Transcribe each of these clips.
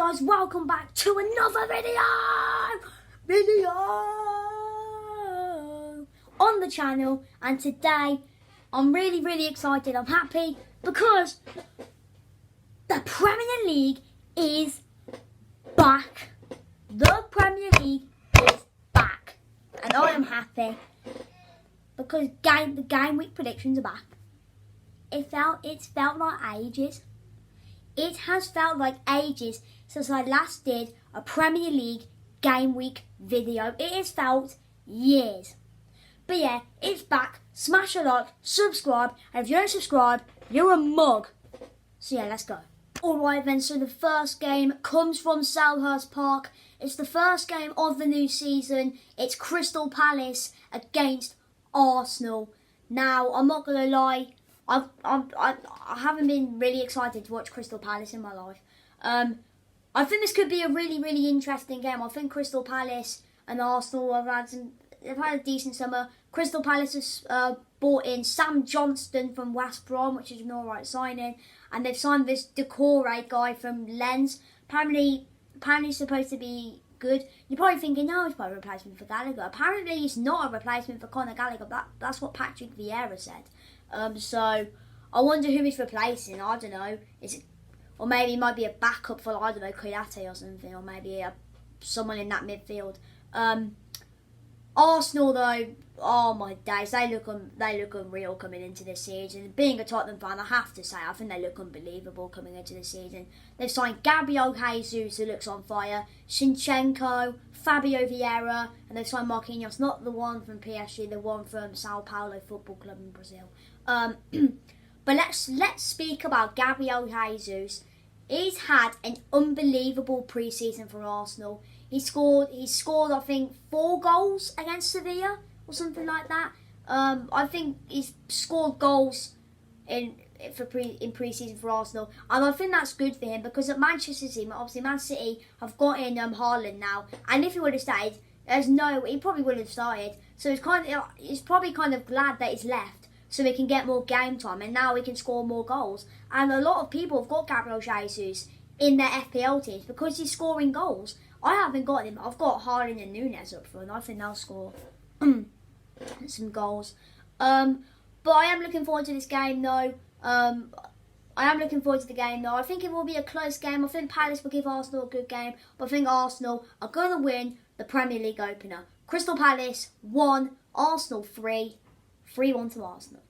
guys, welcome back to another video on the channel. And today I'm really excited. I'm happy because the Premier League is back. The Premier League is back, and I am happy because the game week predictions are back. It's felt like ages. It has felt like ages since I last did a Premier League game week video. It has felt years. But yeah, it's back. Smash a like, subscribe, and if you don't subscribe, you're a mug. So yeah, let's go. Alright then, so the first game comes from Selhurst Park. It's the first game of the new season. It's Crystal Palace against Arsenal. Now, I'm not going to lie, I haven't been really excited to watch Crystal Palace in my life. I think this could be a really interesting game. I think Crystal Palace and Arsenal they've had a decent summer. Crystal Palace has bought in Sam Johnston from West Brom, which is an alright signing, and they've signed this Decore guy from Lens. Apparently supposed to be good. You're probably thinking, no, it's probably a replacement for Gallagher. Apparently it's not a replacement for Conor Gallagher. That's what Patrick Vieira said. So I wonder who he's replacing. I don't know. Or maybe it might be a backup for, I don't know, Koyate or something, or maybe someone in that midfield. Arsenal though, oh my days, they look unreal coming into this season. Being a Tottenham fan, I have to say, I think they look unbelievable coming into this season. They've signed Gabriel Jesus, who looks on fire, Shinchenko, Fabio Vieira, and they've signed Marquinhos, not the one from PSG, the one from Sao Paulo Football Club in Brazil. But let's speak about Gabriel Jesus. He's had an unbelievable pre-season for Arsenal. He scored, I think, 4 goals against Sevilla or something like that. I think he's scored goals in pre-season for Arsenal, and I think that's good for him because at Manchester City, obviously Man City have got in Haaland now, and if he would have stayed, he probably would have started. So he's probably kind of glad that he's left, so he can get more game time, and now he can score more goals. And a lot of people have got Gabriel Jesus in their FPL teams because he's scoring goals. I haven't got him. I've got Haaland and Nunes up front. I think they'll score some goals. But I am looking forward to this game though. I think it will be a close game. I think Palace will give Arsenal a good game, but I think Arsenal are going to win the Premier League opener. Crystal Palace 1, Arsenal 3. 3-1 to Arsenal.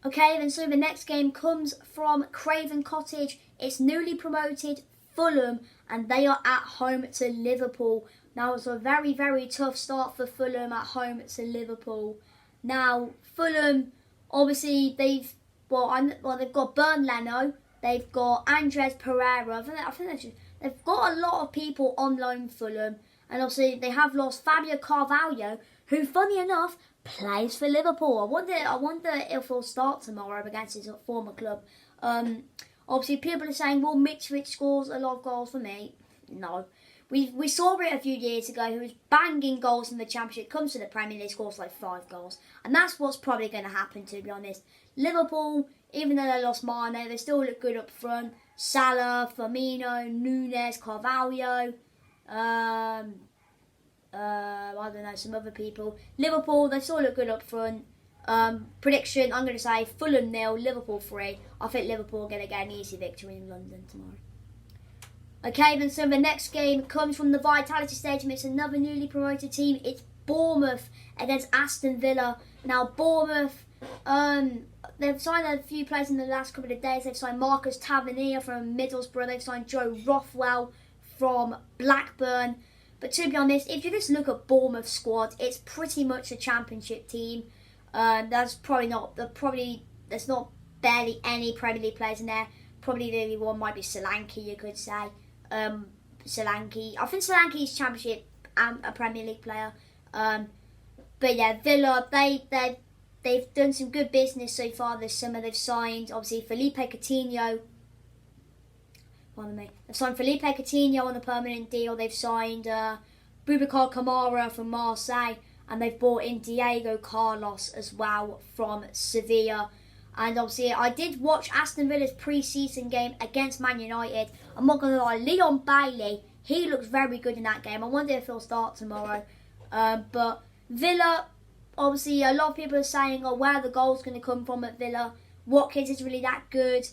Okay, then so the next game comes from Craven Cottage. It's newly promoted Fulham, and they are at home to Liverpool. Now, it's a very tough start for Fulham at home to Liverpool. Now, Fulham, obviously, they've got Bernd Leno, they've got Andres Pereira. I think they've got a lot of people on loan, Fulham, and obviously they have lost Fabio Carvalho, who, funny enough, plays for Liverpool. I wonder if he'll start tomorrow against his former club. Obviously, people are saying, well, Mitrovic scores a lot of goals for me. No. We saw it a few years ago. He was banging goals in the Championship. Comes to the Premier League, scores like 5 goals. And that's what's probably going to happen, to be honest. Liverpool, even though they lost Mane, they still look good up front. Salah, Firmino, Nunes, Carvalho. I don't know, some other people. Liverpool, they still look good up front. Prediction, I'm going to say Fulham 0, Liverpool 3. I think Liverpool are going to get an easy victory in London tomorrow. Okay, then so the next game comes from the Vitality Stadium. It's another newly promoted team. It's Bournemouth against Aston Villa. Now, Bournemouth, they've signed a few players in the last couple of days. They've signed Marcus Tavernier from Middlesbrough. They've signed Joe Rothwell from Blackburn. But to be honest, if you just look at Bournemouth's squad, it's pretty much a Championship team. There's not barely any Premier League players in there. Probably the only one might be Solanke, you could say. Solanke. I think Solanke's Championship and a Premier League player. But yeah, Villa, they've done some good business so far this summer. They've signed, obviously, Felipe Coutinho. They've signed Felipe Coutinho on a permanent deal. They've signed Boubacar Kamara from Marseille, and they've brought in Diego Carlos as well from Sevilla. And obviously, I did watch Aston Villa's pre-season game against Man United. I'm not going to lie, Leon Bailey, he looks very good in that game. I wonder if he'll start tomorrow. But Villa, obviously, a lot of people are saying, oh, where are the goals going to come from at Villa? Watkins isn't really that good.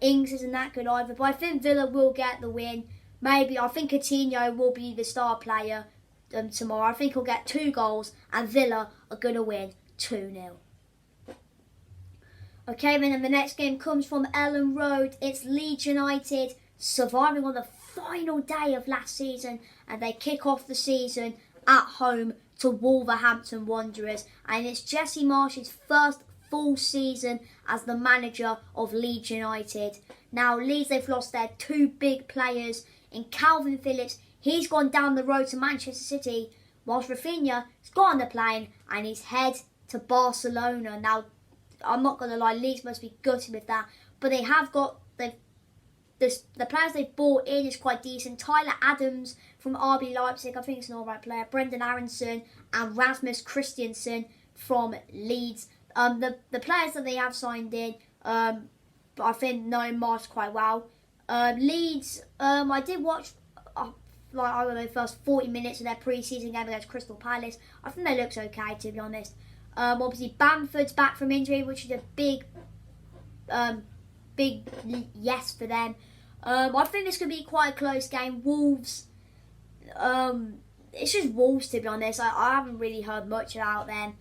Ings isn't that good either. But I think Villa will get the win. Maybe, I think Coutinho will be the star player tomorrow. I think he'll get 2 goals and Villa are going to win 2-0. Okay, then the next game comes from Ellen Road. It's Leeds United surviving on the final day of last season, and they kick off the season at home to Wolverhampton Wanderers. And it's Jesse Marsh's first full season as the manager of Leeds United. Now, Leeds, they've lost their 2 big players in Calvin Phillips. He's gone down the road to Manchester City, whilst Rafinha has got on the plane and he's head to Barcelona. Now, I'm not going to lie, Leeds must be gutted with that. But they have got, the players they've bought in is quite decent. Tyler Adams from RB Leipzig, I think he's an alright player. Brendan Aronson and Rasmus Christiansen from Leeds. The players that they have signed in, I think know Mars quite well. Leeds, I did watch, first 40 minutes of their pre-season game against Crystal Palace. I think they looked okay, to be honest. Obviously, Bamford's back from injury, which is a big yes for them. I think this could be quite a close game. Wolves, it's just Wolves, to be honest. I haven't really heard much about them.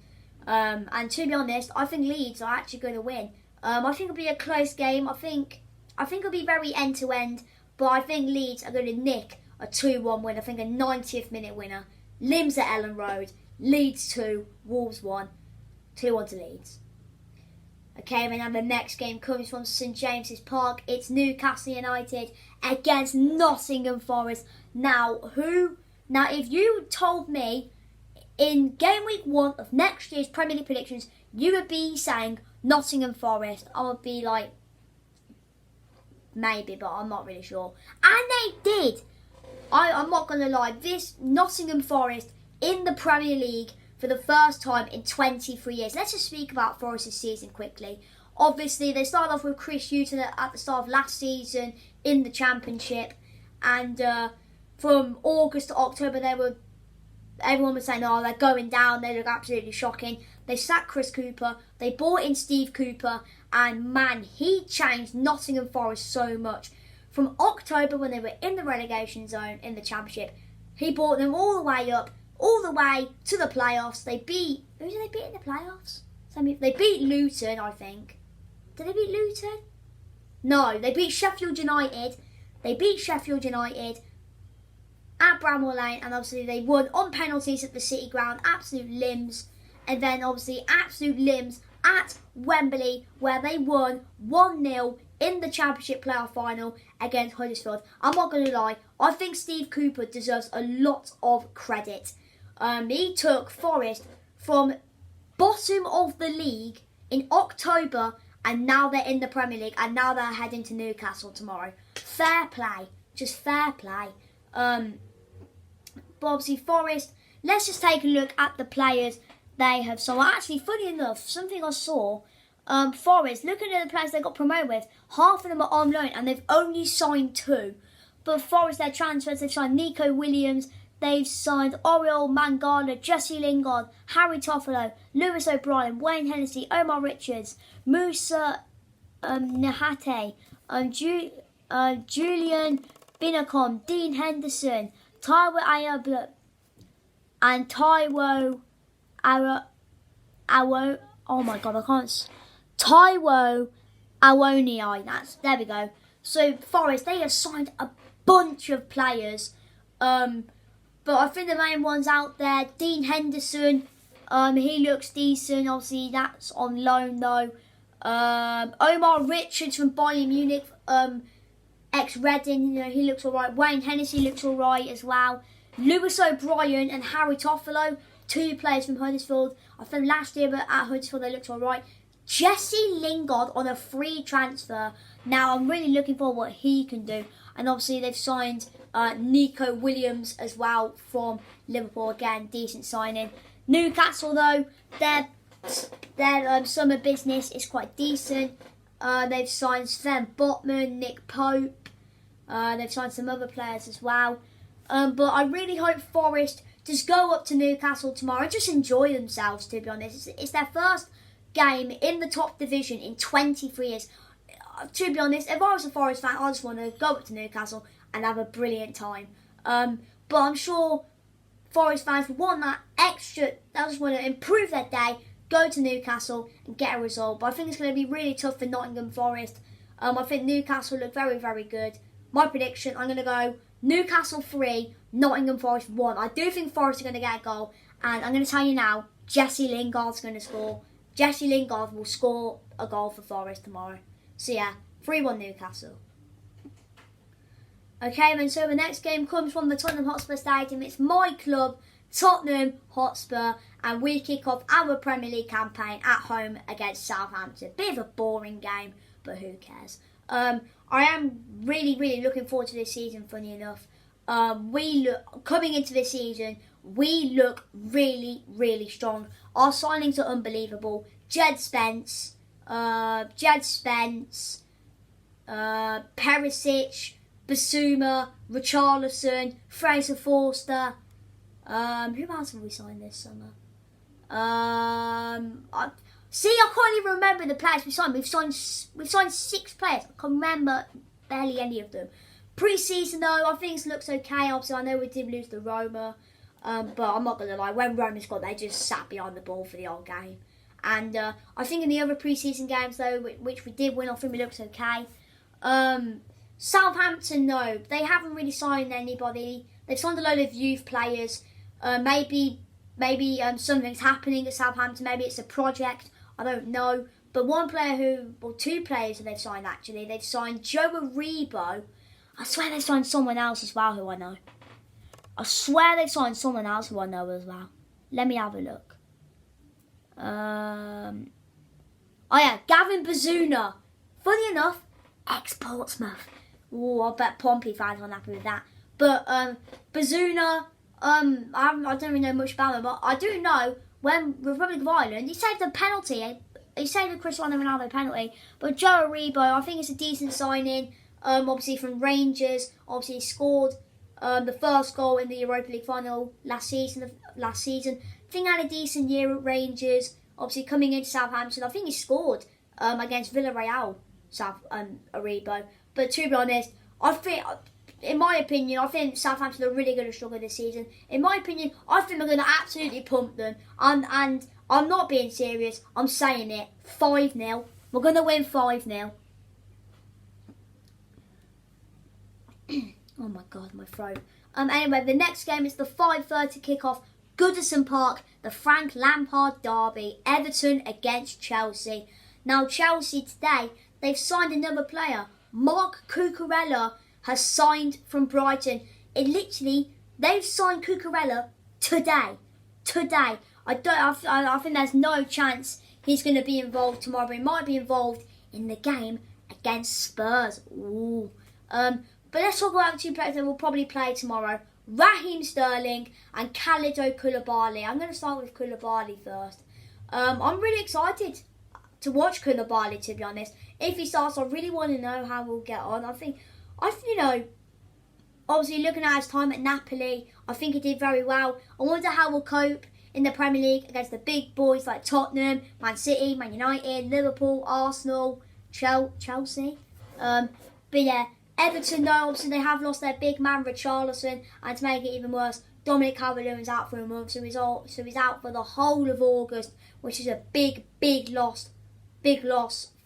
And to be honest, I think Leeds are actually going to win. I think it'll be a close game. I think it'll be very end-to-end, but I think Leeds are going to nick a 2-1 win. I think a 90th minute winner. Limbs at Ellen Road. Leeds 2, Wolves 1. 2-1 to Leeds. Okay, and then the next game comes from St James's Park. It's Newcastle United against Nottingham Forest. Now, if you told me in game week 1 of next year's Premier League predictions, you would be saying Nottingham Forest, I would be like, maybe, but I'm not really sure. And they did. I'm not going to lie, this Nottingham Forest in the Premier League for the first time in 23 years. Let's just speak about Forest's season quickly. Obviously, they started off with Chris Hughton at the start of last season in the Championship. And from August to October, everyone was saying, oh, they're going down. They look absolutely shocking. They sacked Chris Cooper. They brought in Steve Cooper. And man, he changed Nottingham Forest so much. From October, when they were in the relegation zone in the Championship, he brought them all the way up, all the way to the playoffs. Who did they beat in the playoffs? They beat Luton, I think. Did they beat Luton? No, they beat Sheffield United. They beat Sheffield United at Bramall Lane, and obviously they won on penalties at the City Ground. Absolute limbs. And then obviously absolute limbs at Wembley, where they won 1-0 in the Championship playoff final against Huddersfield. I'm not going to lie, I think Steve Cooper deserves a lot of credit. He took Forest from bottom of the league in October, and now they're in the Premier League, and now they're heading to Newcastle tomorrow. Fair play, just fair play. But obviously Forest, let's just take a look at the players they have. So actually, funny enough, something I saw, Forest, looking at the players they got promoted with, half of them are on loan and they've only signed 2. But Forest, their transfers, they've signed Nico Williams, they've signed Oriol Mangala, Jesse Lingard, Harry Toffolo, Lewis O'Brien, Wayne Hennessy, Omar Richards, Musa Nahate, Julian Binacom, Dean Henderson, Taiwo Ayabla, and Taiwo Taiwo Awoniyi. There we go. So Forest, they have signed a bunch of players. But I think the main ones out there, Dean Henderson, he looks decent. Obviously, that's on loan though. Omar Richards from Bayern Munich, ex-Reading, he looks alright. Wayne Hennessy looks alright as well. Lewis O'Brien and Harry Toffolo, 2 players from Huddersfield. I think last year, but at Huddersfield they looked alright. Jesse Lingard on a free transfer. Now I'm really looking for what he can do. And obviously they've signed Nico Williams as well from Liverpool. Again, decent signing. Newcastle though, they're Their summer business is quite decent. They've signed Sven Botman, Nick Pope. They've signed some other players as well. But I really hope Forest just go up to Newcastle tomorrow and just enjoy themselves, to be honest. It's their first game in the top division in 23 years. To be honest, if I was a Forest fan, I just want to go up to Newcastle and have a brilliant time. But I'm sure Forest fans will want that extra. They just want to improve their day, go to Newcastle and get a result. But I think it's going to be really tough for Nottingham Forest. I think Newcastle look very, very good. My prediction, I'm going to go Newcastle 3, Nottingham Forest 1. I do think Forest are going to get a goal. And I'm going to tell you now, Jesse Lingard's going to score. Jesse Lingard will score a goal for Forest tomorrow. So yeah, 3-1 Newcastle. Okay, then so the next game comes from the Tottenham Hotspur Stadium. It's my club, Tottenham Hotspur, and we kick off our Premier League campaign at home against Southampton. Bit of a boring game, but who cares? I am really, really looking forward to this season, funny enough. Coming into this season, we look really, really strong. Our signings are unbelievable. Jed Spence, Perisic, Basuma, Richarlison, Fraser Forster. Who else have we signed this summer? I can't even remember the players we signed. We've signed 6 players. I can't remember barely any of them. Pre-season though, I think it looks okay. Obviously, I know we did lose to Roma, but I'm not gonna lie. When Roma scored, they just sat behind the ball for the whole game. And I think in the other pre-season games though, which we did win, I think we looked okay. Southampton, no, they haven't really signed anybody. They've signed a load of youth players. Maybe something's happening at Southampton. Maybe it's a project. I don't know. But two players that they've signed actually. They've signed Joe Aribo. I swear they've signed someone else as well who I know. Let me have a look. Oh yeah, Gavin Bazuna. Funny enough, ex-Portsmouth. Oh, I bet Pompey fans aren't happy with that. But Bazuna, I don't really know much about him, but I do know when Republic of Ireland, he saved a penalty. He saved a Cristiano Ronaldo penalty. But Joe Aribo, I think it's a decent signing. Obviously from Rangers. Obviously he scored the first goal in the Europa League final last season. I think he had a decent year at Rangers. Obviously coming into Southampton, I think he scored against Villarreal, Aribo. But to be honest, I think, in my opinion, I think Southampton are really going to struggle this season. In my opinion, I think we're going to absolutely pump them. And I'm not being serious. I'm saying it. 5-0. We're going to win 5-0. Oh my God, my throat. Anyway, the next game is the 5:30 kickoff. Goodison Park, the Frank Lampard derby. Everton against Chelsea. Now, Chelsea today, they've signed another player. Mark Cucurella has signed from Brighton. They've signed Cucurella today. I think there's no chance he's going to be involved tomorrow. But he might be involved in the game against Spurs. Ooh. But let's talk about the 2 players that will probably play tomorrow. Raheem Sterling and Kalidou Koulibaly. I'm going to start with Koulibaly first. I'm really excited to watch Koulibaly, to be honest. If he starts, I really want to know how we'll get on. I think, obviously looking at his time at Napoli, I think he did very well. I wonder how we'll cope in the Premier League against the big boys like Tottenham, Man City, Man United, Liverpool, Arsenal, Chelsea. But yeah, Everton, though, obviously they have lost their big man Richarlison, and to make it even worse, Dominic Calvert-Lewin's out for a month, so he's out for the whole of August, which is a big loss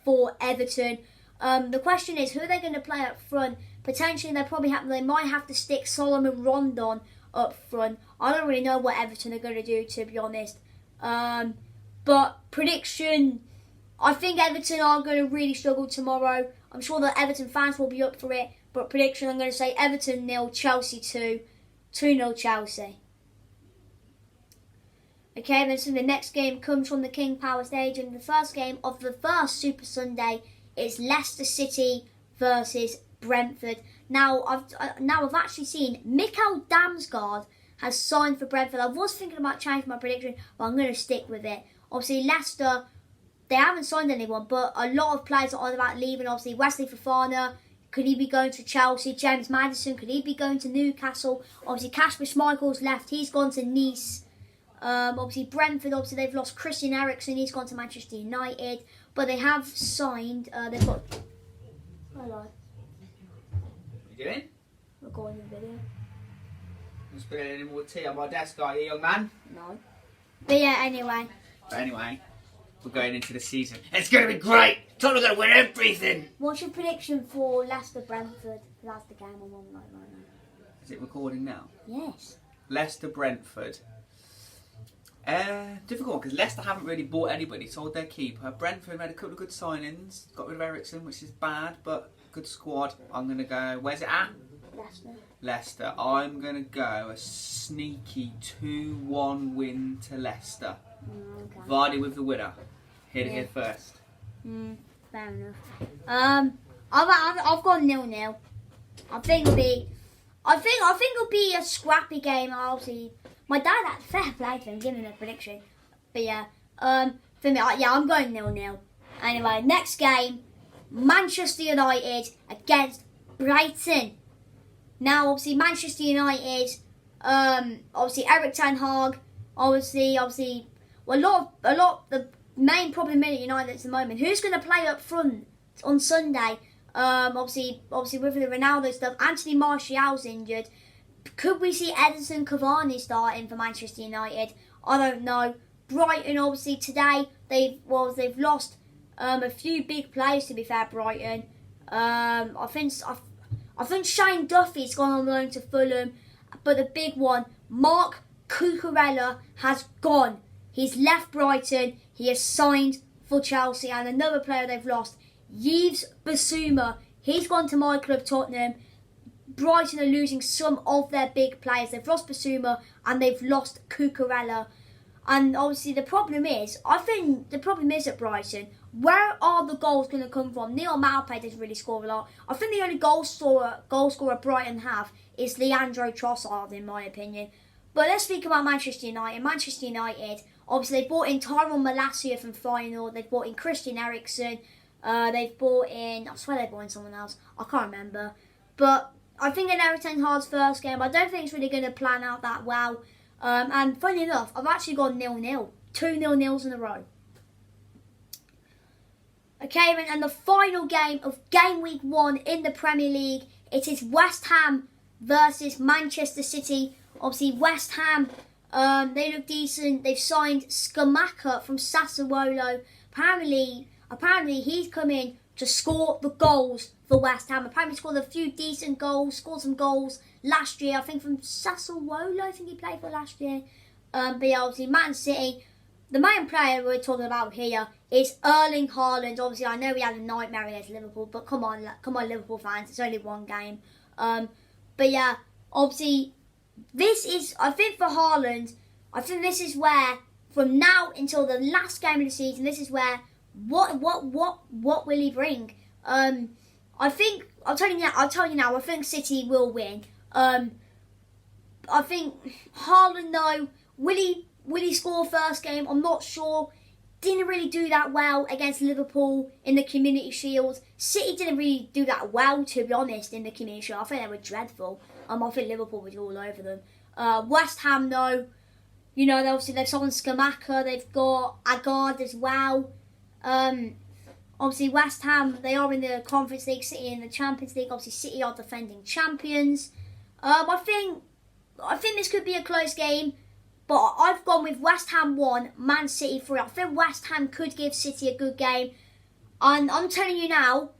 for Everton. The question is, who are they going to play up front? Potentially, they might have to stick Solomon Rondon up front. I don't really know what Everton are going to do, to be honest. But prediction, I think Everton are going to really struggle tomorrow. I'm sure that Everton fans will be up for it. But prediction, I'm going to say Everton 0, Chelsea 2. 2-0 Chelsea. Okay, then so the next game comes from the King Power Stadium. The first game of the first Super Sunday is Leicester City versus Brentford. Now I've actually seen Mikkel Damsgaard has signed for Brentford. I was thinking about changing my prediction, but I'm going to stick with it. Obviously, Leicester, they haven't signed anyone, but a lot of players are on about leaving. Obviously, Wesley Fofana, could he be going to Chelsea? James Maddison, could he be going to Newcastle? Obviously, Kasper Schmeichel's left. He's gone to Nice. Obviously, Brentford, obviously, they've lost Christian Eriksen. He's gone to Manchester United. But they have signed, they've got... Hello. What are you doing? Recording the video. I'm spilling any more tea on my desk, are you, young man? No. But yeah, anyway. But anyway, we're going into the season. It's going to be great! Tottenham's going to win everything! What's your prediction for Leicester Brentford? That's the game I'm on right now. Is it recording now? Yes. Leicester Brentford. Difficult because Leicester haven't really bought anybody, sold their keeper. Brentford made a couple of good signings, got rid of Eriksen, which is bad, but good squad. I'm going to go, where's it at? Leicester. Leicester. I'm going to go a sneaky 2-1 win to Leicester. Okay. Vardy with the winner. Here first. Fair enough. I've gone 0-0. I think it'll be a scrappy game. Obviously, my dad had fair play to him, giving a prediction. But yeah, for me, I'm going 0-0. Anyway, next game, Manchester United against Brighton. Now, obviously, Manchester United, obviously Eric Ten Hag, obviously, well, a lot. The main problem at United at the moment, who's going to play up front on Sunday? Obviously with the Ronaldo stuff, Anthony Martial's injured. Could we see Edinson Cavani starting for Manchester United? I don't know. Brighton, obviously today they've lost a few big players. To be fair, Brighton. I think Shane Duffy's gone on loan to Fulham, but the big one, Mark Cucurella, has gone. He's left Brighton. He has signed for Chelsea, and another player they've lost, Yves Bissouma. He's gone to my club, Tottenham. Brighton are losing some of their big players. They've lost Bissouma and they've lost Cucurella. And obviously the problem is at Brighton, where are the goals going to come from? Neil Maupay doesn't really score a lot. I think the only goal scorer Brighton have is Leandro Trossard, in my opinion. But let's speak about Manchester United. Manchester United, obviously they bought in Tyrone Malacia from Feyenoord. They've bought in Christian Eriksen. They've bought in, I swear they bought in someone else. I can't remember. But I think in Eric Ten Hag's first game, I don't think it's really going to plan out that well. And funny enough, I've actually gone 0-0. 2 0-0s in a row. Okay, and the final game of game week 1 in the Premier League, it is West Ham versus Manchester City. Obviously, West Ham, they look decent. They've signed Skamaka from Sassuolo. Apparently, he's come in to score the goals for West Ham. Apparently, scored a few decent goals, scored some goals last year. I think from Sassuolo, I think he played for last year. But yeah, obviously, Man City, the main player we're talking about here is Erling Haaland. Obviously, I know we had a nightmare against Liverpool, but come on, Liverpool fans, it's only one game. But yeah, obviously, I think for Haaland, I think this is where, from now until the last game of the season, this is where, what will he bring? I'll tell you now, I think City will win. I think Haaland, though, will he score first game? I'm not sure. Didn't really do that well against Liverpool in the Community Shield. City didn't really do that well, to be honest, in the Community Shield. I think they were dreadful. I think Liverpool was all over them. West Ham, though, they've signed Skamaka. They've got Agard as well. Obviously, West Ham, they are in the Conference League, City in the Champions League. Obviously, City are defending champions. I think this could be a close game. But I've gone with West Ham 1, Man City 3. I think West Ham could give City a good game. And I'm telling you now,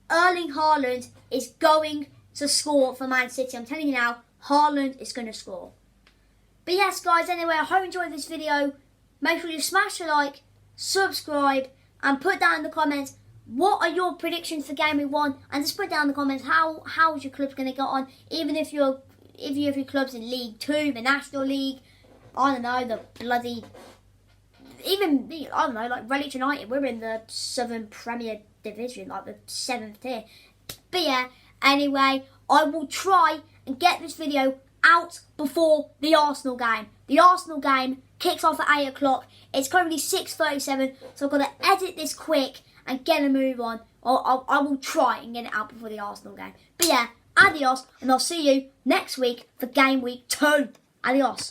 Erling Haaland is going to score for Man City. I'm telling you now, Haaland is going to score. But yes, guys, anyway, I hope you enjoyed this video. Make sure you smash a like, subscribe, and put down in the comments what are your predictions for Game Week 1. And just put down in the comments how is your club going to get on. Even if you have your clubs in League 2, the National League, I don't know, the bloody... like Redditch United, we're in the Southern Premier Division, like the 7th tier. But yeah, anyway, I will try and get this video out before the Arsenal game. The Arsenal game kicks off at 8 o'clock. It's currently 6:37, so I've got to edit this quick and get a move on. I will try and get it out before the Arsenal game. But yeah, adios, and I'll see you next week for game week 2. Adios.